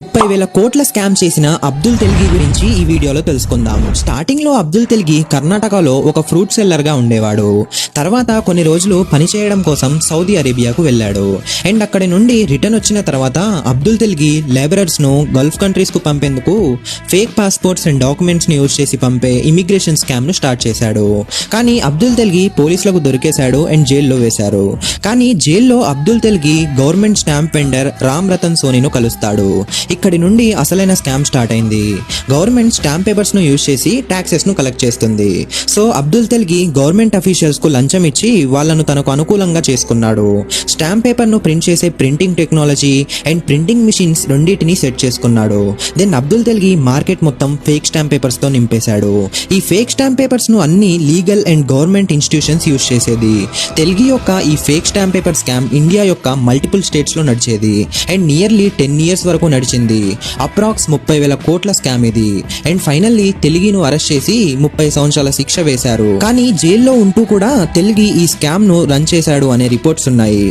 30,000 కోట్ల స్కామ్ చేసిన అబ్దుల్ తెల్గి గురించి ఈ వీడియోలో తెలుసుకుందాం. స్టార్టింగ్ లో అబ్దుల్ తెల్గి కర్ణాటకలో ఒక ఫ్రూట్ సెల్లర్ గా ఉండేవాడు. తర్వాత కొన్ని రోజులు పనిచేయడం కోసం సౌదీ అరేబియాకు వెళ్ళాడు. అండ్ అక్కడి నుండి రిటర్న్ వచ్చిన తర్వాత అబ్దుల్ తెల్గి లేబరర్స్ ను గల్ఫ్ కంట్రీస్ కు పంపేందుకు ఫేక్ పాస్పోర్ట్స్ అండ్ డాక్యుమెంట్స్ ని యూజ్ చేసి పంపే ఇమిగ్రేషన్ స్కామ్ ను స్టార్ట్ చేశాడు. కానీ అబ్దుల్ తెల్గి పోలీసులకు దొరికేశాడు అండ్ జైల్లో వేశారు. కానీ జైల్లో Abdul Telgi government stamp vendor Ram Ratan సోనీను కలుస్తాడు. ఇక్కడి నుండి అసలైన స్కామ్ స్టార్ట్ అయింది. గవర్నమెంట్ స్టాంప్ పేపర్స్ ను యూజ్ చేసి ట్యాక్సెస్ ను కలెక్ట్ చేస్తుంది. So Abdul Telgi government officials కు లంచం ఇచ్చి వాళ్ళను తనకు అనుకూలంగా చేసుకున్నాడు. స్టాంప్ పేపర్ ను ప్రింట్ చేసే printing technology and printing machines రెండింటిని సెట్ చేసుకున్నాడు. దెన్ అబ్దుల్ తెల్గి మార్కెట్ మొత్తం ఫేక్ స్టాంప్ పేపర్స్ తో నింపేశాడు. ఈ ఫేక్ స్టాంప్ పేపర్స్ ను అన్ని legal and government institutions use చేసేది. తెల్గి యొక్క ఈ fake stamp paper scam India యొక్క మల్టిపుల్ స్టేట్స్ లో నడిచేది అండ్ నియర్లీ 10 years వరకు నడిచింది. అప్రాక్స్ 30,000 కోట్ల స్కామ్ ఇది. అండ్ ఫైనల్లీ తెల్గిను అరెస్ట్ చేసి 30 సంవత్సరాల శిక్ష వేశారు. కానీ జైల్లో ఉంటూ కూడా తెల్గి ఈ స్కామ్ ను రన్ చేశాడు అనే రిపోర్ట్స్ ఉన్నాయి.